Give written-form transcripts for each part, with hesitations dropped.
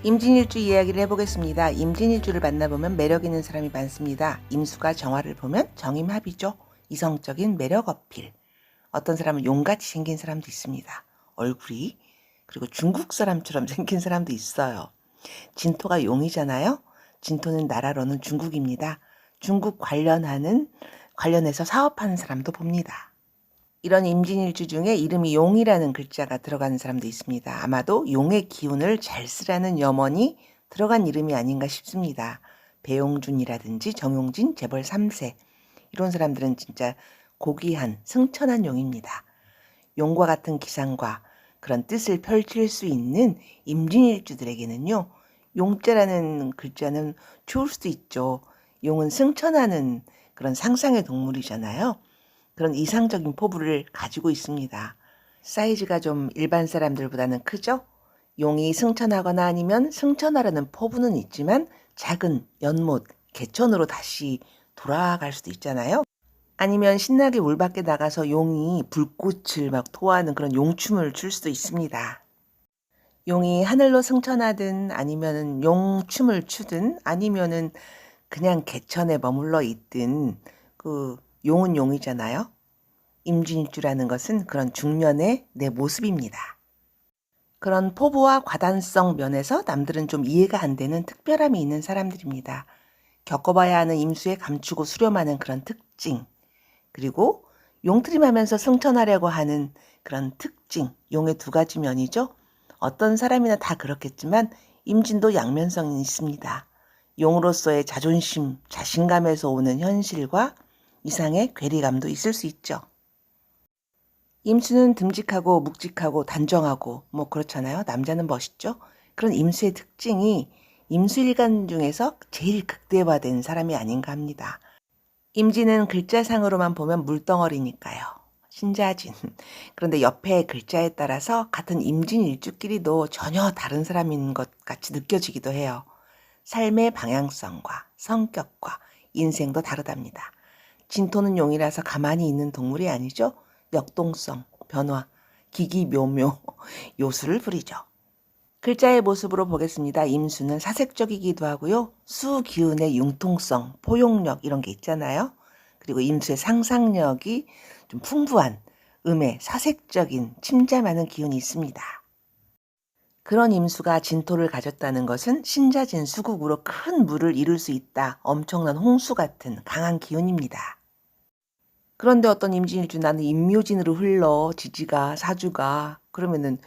임진일주 이야기를 해보겠습니다. 임진일주를 만나보면 매력 있는 사람이 많습니다. 임수가 정화를 보면 정임합이죠. 이성적인 매력 어필. 어떤 사람은 용같이 생긴 사람도 있습니다. 얼굴이. 그리고 중국 사람처럼 생긴 사람도 있어요. 진토가 용이잖아요. 진토는 나라로는 중국입니다. 중국 관련해서 사업하는 사람도 봅니다. 이런 임진일주 중에 이름이 용이라는 글자가 들어가는 사람도 있습니다. 아마도 용의 기운을 잘 쓰라는 염원이 들어간 이름이 아닌가 싶습니다. 배용준이라든지 정용진, 재벌 3세 이런 사람들은 진짜 고귀한 승천한 용입니다. 용과 같은 기상과 그런 뜻을 펼칠 수 있는 임진일주들에게는요. 용자라는 글자는 좋을 수도 있죠. 용은 승천하는 그런 상상의 동물이잖아요. 그런 이상적인 포부를 가지고 있습니다. 사이즈가 좀 일반 사람들보다는 크죠? 용이 승천하거나 아니면 승천하려는 포부는 있지만 작은 연못, 개천으로 다시 돌아갈 수도 있잖아요. 아니면 신나게 물 밖에 나가서 용이 불꽃을 막 토하는 그런 용춤을 출 수도 있습니다. 용이 하늘로 승천하든 아니면은 용춤을 추든 아니면은 그냥 개천에 머물러 있든 용은 용이잖아요. 임진일주라는 것은 그런 중년의 내 모습입니다. 그런 포부와 과단성 면에서 남들은 좀 이해가 안 되는 특별함이 있는 사람들입니다. 겪어봐야 하는 임수에 감추고 수렴하는 그런 특징, 그리고 용트림하면서 승천하려고 하는 그런 특징, 용의 두 가지 면이죠. 어떤 사람이나 다 그렇겠지만 임진도 양면성이 있습니다. 용으로서의 자존심, 자신감에서 오는 현실과 이상의 괴리감도 있을 수 있죠. 임수는 듬직하고 묵직하고 단정하고 그렇잖아요. 남자는 멋있죠. 그런 임수의 특징이 임수일간 중에서 제일 극대화된 사람이 아닌가 합니다. 임진은 글자상으로만 보면 물덩어리니까요. 신자진. 그런데 옆에 글자에 따라서 같은 임진일주끼리도 전혀 다른 사람인 것 같이 느껴지기도 해요. 삶의 방향성과 성격과 인생도 다르답니다. 진토는 용이라서 가만히 있는 동물이 아니죠. 역동성, 변화, 기기묘묘, 요술을 부리죠. 글자의 모습으로 보겠습니다. 임수는 사색적이기도 하고요. 수기운의 융통성, 포용력 이런 게 있잖아요. 그리고 임수의 상상력이 좀 풍부한 음의 사색적인 침잠하는 기운이 있습니다. 그런 임수가 진토를 가졌다는 것은 신자진 수국으로 큰 물을 이룰 수 있다. 엄청난 홍수 같은 강한 기운입니다. 그런데 어떤 임진일주 나는 임묘진으로 흘러 지지가 사주가 그러면은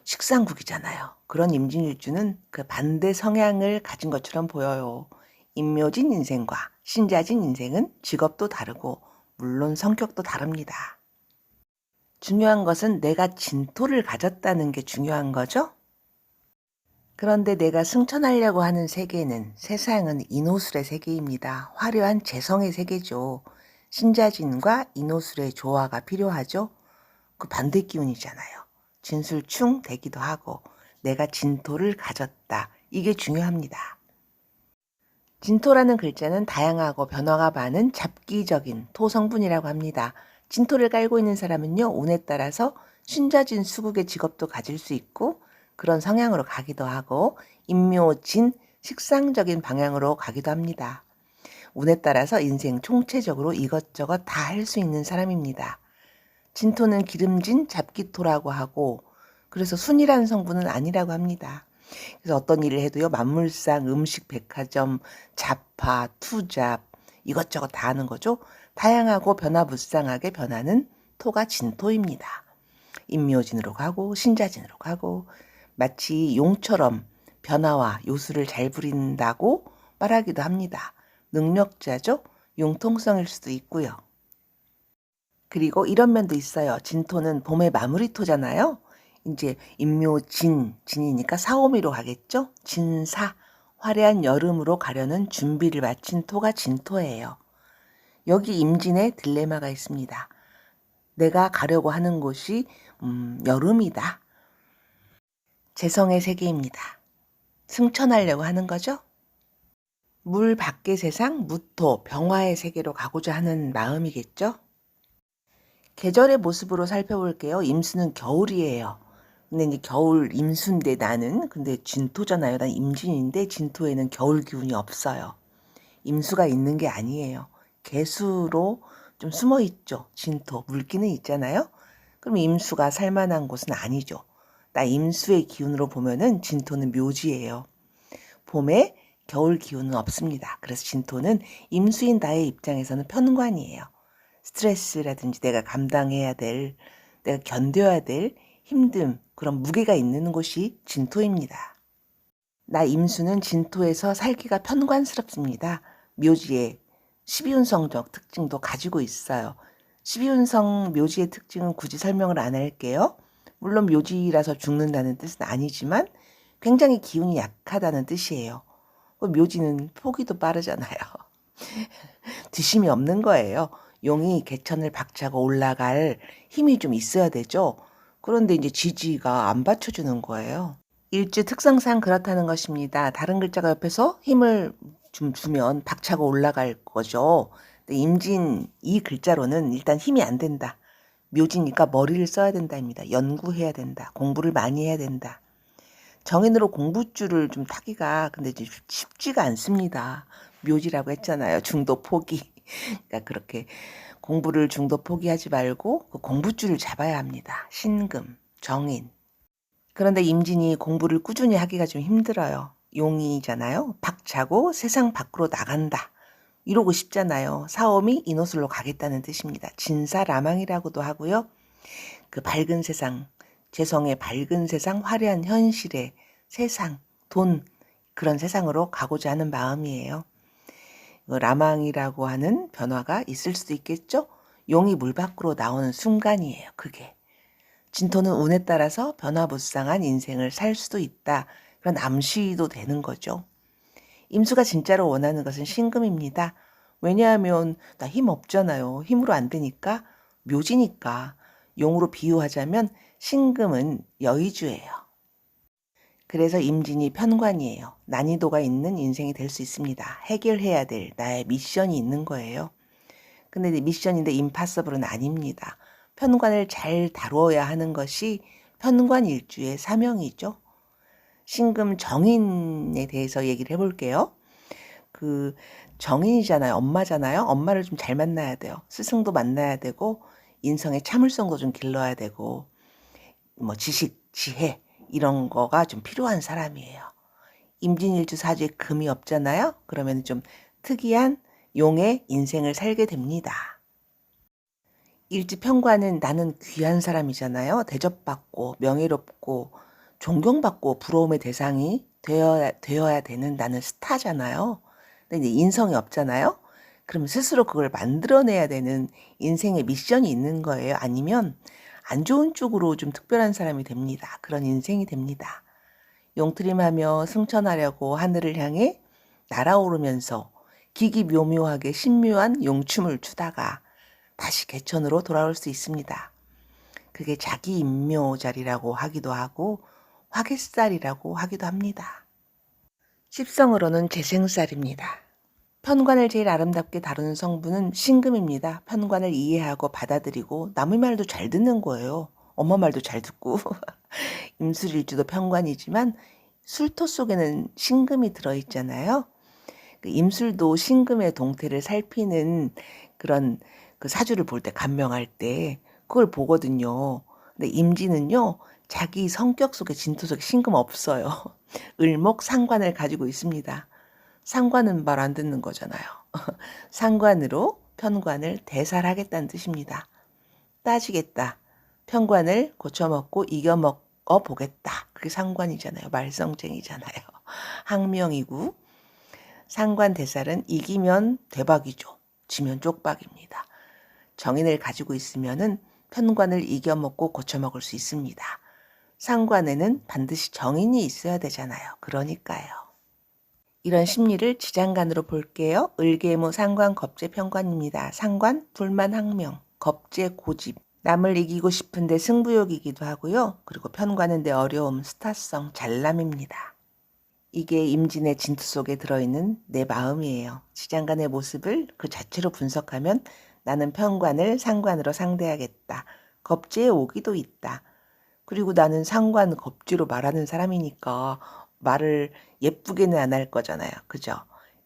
식상국이잖아요. 그런 임진일주는 그 반대 성향을 가진 것처럼 보여요. 임묘진 인생과 신자진 인생은 직업도 다르고 물론 성격도 다릅니다. 중요한 것은 내가 진토를 가졌다는 게 중요한 거죠. 그런데 내가 승천하려고 하는 세계는 세상은 인호술의 세계입니다. 화려한 재성의 세계죠. 신자진과 인호술의 조화가 필요하죠. 그 반대 기운이잖아요. 진술충 되기도 하고 내가 진토를 가졌다. 이게 중요합니다. 진토라는 글자는 다양하고 변화가 많은 잡기적인 토성분이라고 합니다. 진토를 깔고 있는 사람은요. 운에 따라서 신자진 수국의 직업도 가질 수 있고 그런 성향으로 가기도 하고 임묘진 식상적인 방향으로 가기도 합니다. 운에 따라서 인생 총체적으로 이것저것 다 할 수 있는 사람입니다. 진토는 기름진 잡기토라고 하고 그래서 순이라는 성분은 아니라고 합니다. 그래서 어떤 일을 해도요. 만물상, 음식, 백화점, 잡화, 투잡 이것저것 다 하는 거죠. 다양하고 변화무쌍하게 변하는 토가 진토입니다. 임묘진으로 가고 신자진으로 가고 마치 용처럼 변화와 요술을 잘 부린다고 말하기도 합니다. 능력자죠. 융통성일 수도 있고요. 그리고 이런 면도 있어요. 진토는 봄의 마무리토잖아요. 이제 임묘진, 진이니까 사오미로 가겠죠. 진사, 화려한 여름으로 가려는 준비를 마친 토가 진토예요. 여기 임진에 딜레마가 있습니다. 내가 가려고 하는 곳이 여름이다. 재성의 세계입니다. 승천하려고 하는 거죠. 물 밖의 세상, 무토, 병화의 세계로 가고자 하는 마음이겠죠. 계절의 모습으로 살펴볼게요. 임수는 겨울이에요. 근데 이제 겨울 임수인데 나는 근데 진토잖아요. 난 임진인데 진토에는 겨울 기운이 없어요. 임수가 있는 게 아니에요. 개수로 좀 숨어 있죠. 진토 물기는 있잖아요. 그럼 임수가 살만한 곳은 아니죠. 나 임수의 기운으로 보면은 진토는 묘지예요. 봄에 겨울 기운은 없습니다. 그래서 진토는 임수인 나의 입장에서는 편관이에요. 스트레스라든지 내가 감당해야 될, 내가 견뎌야 될 힘듦, 그런 무게가 있는 곳이 진토입니다. 나 임수는 진토에서 살기가 편관스럽습니다. 묘지의 12운성적 특징도 가지고 있어요. 12운성 묘지의 특징은 굳이 설명을 안 할게요. 물론 묘지라서 죽는다는 뜻은 아니지만 굉장히 기운이 약하다는 뜻이에요. 묘지는 포기도 빠르잖아요. 뒷심이 없는 거예요. 용이 개천을 박차고 올라갈 힘이 좀 있어야 되죠. 그런데 이제 지지가 안 받쳐주는 거예요. 일주 특성상 그렇다는 것입니다. 다른 글자가 옆에서 힘을 좀 주면 박차고 올라갈 거죠. 근데 임진 이 글자로는 일단 힘이 안 된다. 묘지니까 머리를 써야 된다입니다. 연구해야 된다. 공부를 많이 해야 된다. 정인으로 공부줄을 좀 타기가 근데 이제 쉽지가 않습니다. 묘지라고 했잖아요. 중도 포기. 그러니까 그렇게 공부를 중도 포기하지 말고 그 공부줄을 잡아야 합니다. 신금, 정인. 그런데 임진이 공부를 꾸준히 하기가 좀 힘들어요. 용이잖아요. 박차고 세상 밖으로 나간다. 이러고 싶잖아요. 사오미 이노술로 가겠다는 뜻입니다. 진사라망이라고도 하고요. 그 밝은 세상, 재성의 밝은 세상, 화려한 현실의 세상, 돈, 그런 세상으로 가고자 하는 마음이에요. 라망이라고 하는 변화가 있을 수도 있겠죠? 용이 물 밖으로 나오는 순간이에요. 그게. 진토는 운에 따라서 변화무쌍한 인생을 살 수도 있다. 그런 암시도 되는 거죠. 임수가 진짜로 원하는 것은 신금입니다. 왜냐하면 나 힘 없잖아요. 힘으로 안 되니까 묘지니까 용으로 비유하자면 신금은 여의주예요. 그래서 임진이 편관이에요. 난이도가 있는 인생이 될 수 있습니다. 해결해야 될 나의 미션이 있는 거예요. 근데 미션인데 임파서블은 아닙니다. 편관을 잘 다루어야 하는 것이 편관일주의 사명이죠. 신금 정인에 대해서 얘기를 해볼게요. 그 정인이잖아요. 엄마잖아요. 엄마를 좀 잘 만나야 돼요. 스승도 만나야 되고 인성의 참을성도 좀 길러야 되고 뭐 지식, 지혜 이런 거가 좀 필요한 사람이에요. 임진일주 사주에 금이 없잖아요. 그러면 좀 특이한 용의 인생을 살게 됩니다. 일지평관은 나는 귀한 사람이잖아요. 대접받고 명예롭고 존경받고 부러움의 대상이 되어야 되는 나는 스타잖아요. 근데 이제 인성이 없잖아요. 그럼 스스로 그걸 만들어내야 되는 인생의 미션이 있는 거예요. 아니면 안 좋은 쪽으로 좀 특별한 사람이 됩니다. 그런 인생이 됩니다. 용트림하며 승천하려고 하늘을 향해 날아오르면서 기기묘묘하게 신묘한 용춤을 추다가 다시 개천으로 돌아올 수 있습니다. 그게 자기 임묘자리라고 하기도 하고 화개살이라고 하기도 합니다. 십성으로는 재생살입니다. 편관을 제일 아름답게 다루는 성분은 신금입니다. 편관을 이해하고 받아들이고 남의 말도 잘 듣는 거예요. 엄마 말도 잘 듣고 임술일주도 편관이지만 술토 속에는 신금이 들어있잖아요. 그 임술도 신금의 동태를 살피는 그런 그 사주를 볼 때 감명할 때 그걸 보거든요. 근데 임진은요 자기 성격 속에 진토 속에 신금 없어요. 을목 상관을 가지고 있습니다. 상관은 말 안 듣는 거잖아요. 상관으로 편관을 대살하겠다는 뜻입니다. 따지겠다. 편관을 고쳐먹고 이겨먹어 보겠다. 그게 상관이잖아요. 말썽쟁이잖아요. 항명이고 상관 대살은 이기면 대박이죠. 지면 쪽박입니다. 정인을 가지고 있으면은 편관을 이겨먹고 고쳐먹을 수 있습니다. 상관에는 반드시 정인이 있어야 되잖아요. 그러니까요. 이런 심리를 지장간으로 볼게요. 을계무 상관 겁재 편관입니다. 상관 불만 항명, 겁재 고집, 남을 이기고 싶은데 승부욕이기도 하고요. 그리고 편관은 내 어려움, 스타성, 잘남입니다. 이게 임진의 진투 속에 들어있는 내 마음이에요. 지장간의 모습을 그 자체로 분석하면 나는 편관을 상관으로 상대하겠다. 겁재의 오기도 있다. 그리고 나는 상관 겁지로 말하는 사람이니까 말을 예쁘게는 안 할 거잖아요. 그죠?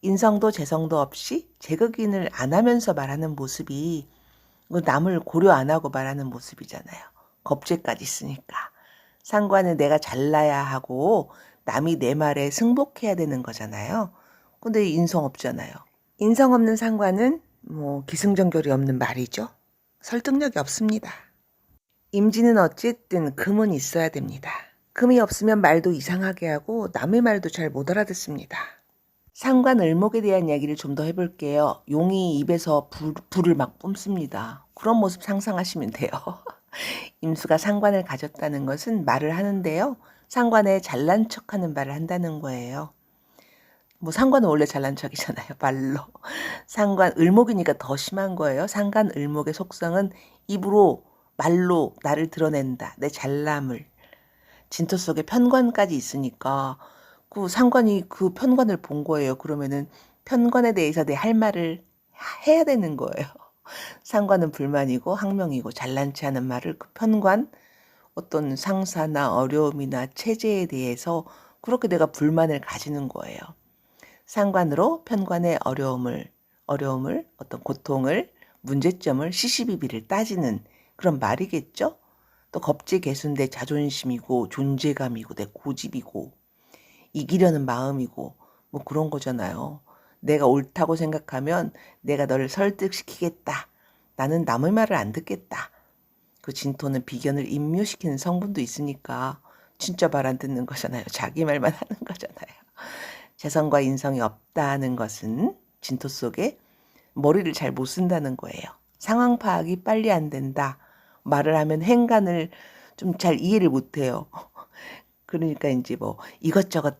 인성도 재성도 없이 제극인을 안 하면서 말하는 모습이 남을 고려 안 하고 말하는 모습이잖아요. 겁재까지 쓰니까. 상관은 내가 잘나야 하고 남이 내 말에 승복해야 되는 거잖아요. 근데 인성 없잖아요. 인성 없는 상관은 뭐 기승전결이 없는 말이죠. 설득력이 없습니다. 임진은 어쨌든 금은 있어야 됩니다. 금이 없으면 말도 이상하게 하고 남의 말도 잘 못 알아듣습니다. 상관 을목에 대한 이야기를 좀 더 해볼게요. 용이 입에서 불을 막 뿜습니다. 그런 모습 상상하시면 돼요. 임수가 상관을 가졌다는 것은 말을 하는데요. 상관에 잘난 척하는 말을 한다는 거예요. 뭐 상관은 원래 잘난 척이잖아요. 말로. 상관 을목이니까 더 심한 거예요. 상관 을목의 속성은 입으로 말로 나를 드러낸다. 내 잘남을. 진토 속에 편관까지 있으니까 그 상관이 그 편관을 본 거예요. 그러면은 편관에 대해서 내 할 말을 해야 되는 거예요. 상관은 불만이고 항명이고 잘난 체 하는 말을 그 편관 어떤 상사나 어려움이나 체제에 대해서 그렇게 내가 불만을 가지는 거예요. 상관으로 편관의 어려움을 어떤 고통을 문제점을 시시비비를 따지는 그런 말이겠죠. 또 겁제 개수는 내 자존심이고 존재감이고 내 고집이고 이기려는 마음이고 뭐 그런 거잖아요. 내가 옳다고 생각하면 내가 너를 설득시키겠다. 나는 남의 말을 안 듣겠다. 그 진토는 비견을 임묘시키는 성분도 있으니까 진짜 말 안 듣는 거잖아요. 자기 말만 하는 거잖아요. 재성과 인성이 없다는 것은 진토 속에 머리를 잘 못 쓴다는 거예요. 상황 파악이 빨리 안 된다. 말을 하면 행간을 좀 잘 이해를 못 해요. 그러니까 이제 뭐 이것저것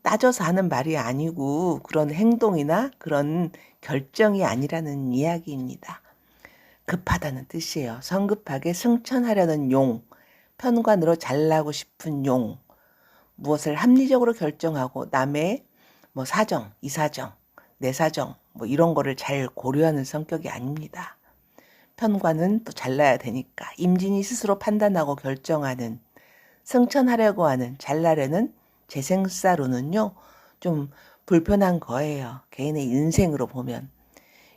따져서 하는 말이 아니고 그런 행동이나 그런 결정이 아니라는 이야기입니다. 급하다는 뜻이에요. 성급하게 승천하려는 용, 편관으로 잘나고 싶은 용, 무엇을 합리적으로 결정하고 남의 뭐 사정, 이 사정, 내 사정 뭐 이런 거를 잘 고려하는 성격이 아닙니다. 편관은 또 잘나야 되니까 임진이 스스로 판단하고 결정하는 승천하려고 하는 잘나려는 재생사로는요 좀 불편한 거예요. 개인의 인생으로 보면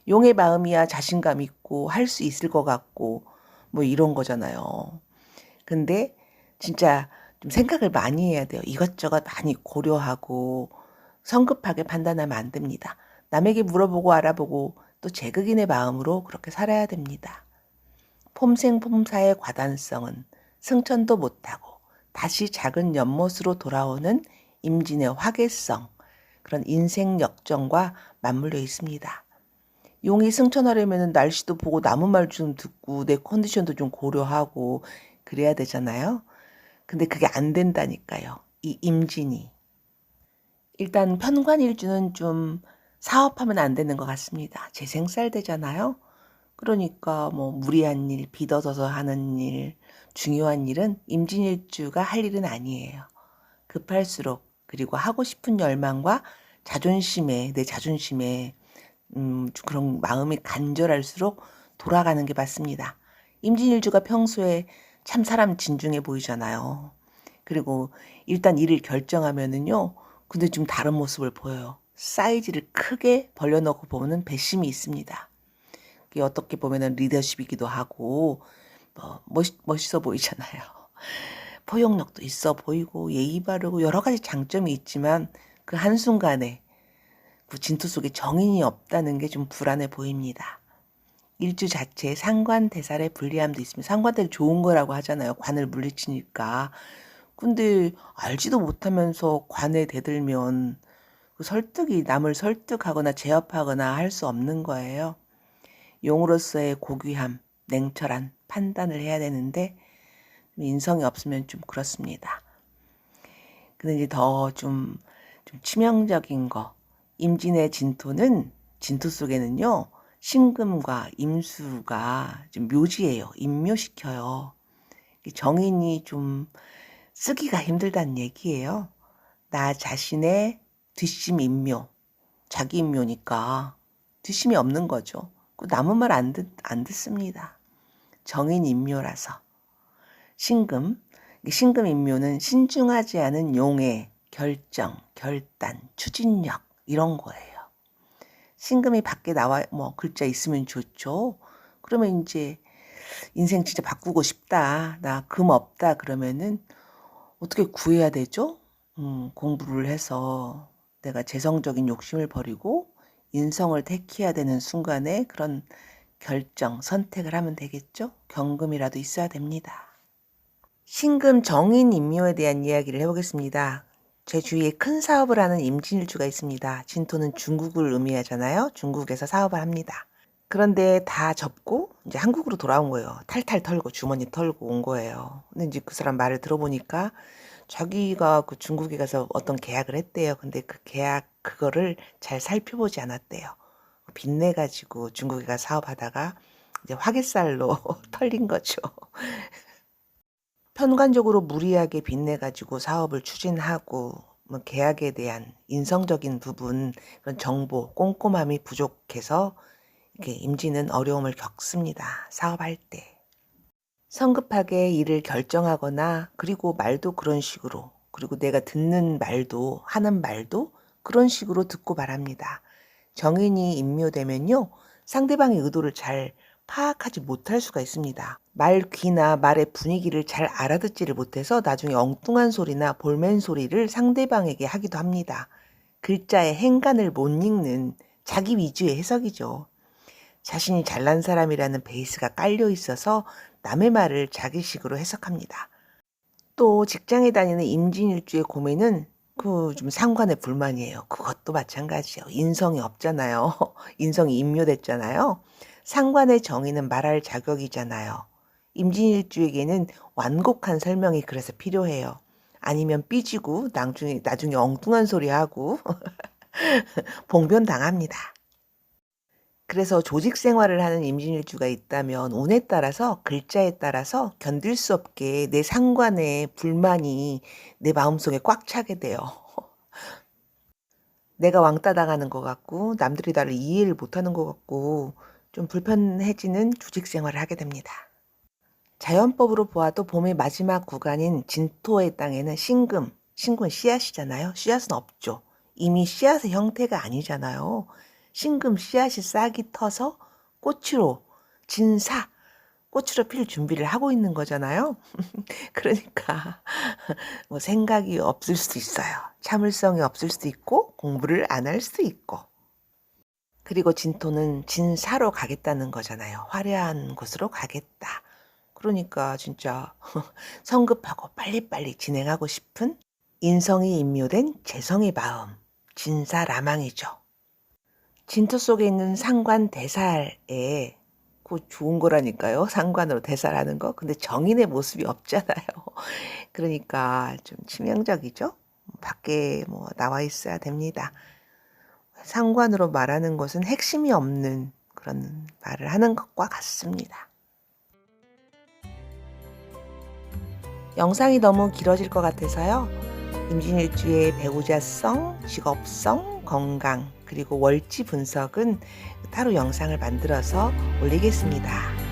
용의 마음이야 자신감 있고 할 수 있을 것 같고 뭐 이런 거잖아요. 근데 진짜 좀 생각을 많이 해야 돼요. 이것저것 많이 고려하고 성급하게 판단하면 안 됩니다. 남에게 물어보고 알아보고 또 제극인의 마음으로 그렇게 살아야 됩니다. 폼생폼사의 과단성은 승천도 못하고 다시 작은 연못으로 돌아오는 임진의 화개성, 그런 인생 역정과 맞물려 있습니다. 용이 승천하려면 날씨도 보고 나무 말 좀 듣고 내 컨디션도 좀 고려하고 그래야 되잖아요. 근데 그게 안 된다니까요. 이 임진이. 일단 편관일주는 좀 사업하면 안 되는 것 같습니다. 재생살 되잖아요. 그러니까 뭐 무리한 일, 빚어져서 하는 일, 중요한 일은 임진일주가 할 일은 아니에요. 급할수록 그리고 하고 싶은 열망과 내 자존심에 그런 마음이 간절할수록 돌아가는 게 맞습니다. 임진일주가 평소에 참 사람 진중해 보이잖아요. 그리고 일단 일을 결정하면은요, 근데 좀 다른 모습을 보여요. 사이즈를 크게 벌려놓고 보면 배심이 있습니다. 그게 어떻게 보면은 리더십이기도 하고, 뭐 멋있어 보이잖아요. 포용력도 있어 보이고 예의 바르고 여러 가지 장점이 있지만 그 한순간에 그 진토 속에 정인이 없다는 게 좀 불안해 보입니다. 일주 자체에 상관대살의 불리함도 있습니다. 상관대는 좋은 거라고 하잖아요. 관을 물리치니까. 근데 알지도 못하면서 관에 대들면 그 설득이 남을 설득하거나 제압하거나 할 수 없는 거예요. 용으로서의 고귀함, 냉철한 판단을 해야 되는데 인성이 없으면 좀 그렇습니다. 근데 이제 더 좀 치명적인 거. 임진의 진토는 진토 속에는요. 신금과 임수가 좀 묘지예요. 임묘시켜요. 정인이 좀 쓰기가 힘들다는 얘기예요. 나 자신의 뒷심 임묘. 자기 임묘니까 뒷심이 없는 거죠. 그 남은 말 안 듣습니다. 정인 임묘라서. 신금. 이 신금 인묘는 신중하지 않은 용의 결정, 결단, 추진력 이런 거예요. 신금이 밖에 나와 뭐 글자 있으면 좋죠. 그러면 이제 인생 진짜 바꾸고 싶다. 나 금 없다 그러면은 어떻게 구해야 되죠? 공부를 해서 내가 재성적인 욕심을 버리고 인성을 택해야 되는 순간에 그런 결정, 선택을 하면 되겠죠? 경금이라도 있어야 됩니다. 신금 정인 인묘에 대한 이야기를 해보겠습니다. 제 주위에 큰 사업을 하는 임진일주가 있습니다. 진토는 중국을 의미하잖아요. 중국에서 사업을 합니다. 그런데 다 접고 이제 한국으로 돌아온 거예요. 탈탈 털고 주머니 털고 온 거예요. 근데 이제 그 사람 말을 들어보니까 자기가 그 중국에 가서 어떤 계약을 했대요. 근데 그 계약 그거를 잘 살펴보지 않았대요. 빚내가지고 중국에 가서 사업하다가 이제 화개살로 털린 거죠. 편관적으로 무리하게 빚내가지고 사업을 추진하고 뭐 계약에 대한 인성적인 부분 그런 정보 꼼꼼함이 부족해서 이렇게 임진은 어려움을 겪습니다. 사업할 때. 성급하게 일을 결정하거나 그리고 말도 그런 식으로 그리고 내가 듣는 말도 하는 말도 그런 식으로 듣고 말합니다. 정인이 임묘되면요. 상대방의 의도를 잘 파악하지 못할 수가 있습니다. 말 귀나 말의 분위기를 잘 알아듣지를 못해서 나중에 엉뚱한 소리나 볼멘 소리를 상대방에게 하기도 합니다. 글자의 행간을 못 읽는 자기 위주의 해석이죠. 자신이 잘난 사람이라는 베이스가 깔려 있어서 남의 말을 자기식으로 해석합니다. 또 직장에 다니는 임진일주의 고민은 그 좀 상관의 불만이에요. 그것도 마찬가지예요. 인성이 없잖아요. 인성이 임묘됐잖아요. 상관의 정의는 말할 자격이잖아요. 임진일주에게는 완곡한 설명이 그래서 필요해요. 아니면 삐지고 나중에 엉뚱한 소리 하고 봉변 당합니다. 그래서 조직 생활을 하는 임진일주가 있다면 운에 따라서 글자에 따라서 견딜 수 없게 내 상관의 불만이 내 마음속에 꽉 차게 돼요. 내가 왕따 당하는 것 같고 남들이 나를 이해를 못하는 것 같고 좀 불편해지는 조직 생활을 하게 됩니다. 자연법으로 보아도 봄의 마지막 구간인 진토의 땅에는 신금은 씨앗이잖아요. 씨앗은 없죠. 이미 씨앗의 형태가 아니잖아요. 신금 씨앗이 싹이 터서 꽃으로 꽃으로 필 준비를 하고 있는 거잖아요. 그러니까 뭐 생각이 없을 수도 있어요. 참을성이 없을 수도 있고 공부를 안 할 수도 있고. 그리고 진토는 진사로 가겠다는 거잖아요. 화려한 곳으로 가겠다. 그러니까 진짜 성급하고 빨리빨리 진행하고 싶은 인성이 임묘된 재성의 마음, 진사라망이죠. 진토 속에 있는 상관 대살에 그 좋은 거라니까요. 상관으로 대살하는 거. 근데 정인의 모습이 없잖아요. 그러니까 좀 치명적이죠. 밖에 뭐 나와 있어야 됩니다. 상관으로 말하는 것은 핵심이 없는 그런 말을 하는 것과 같습니다. 영상이 너무 길어질 것 같아서요. 임진일주의 배우자성, 직업성, 건강, 그리고 월지 분석은 따로 영상을 만들어서 올리겠습니다.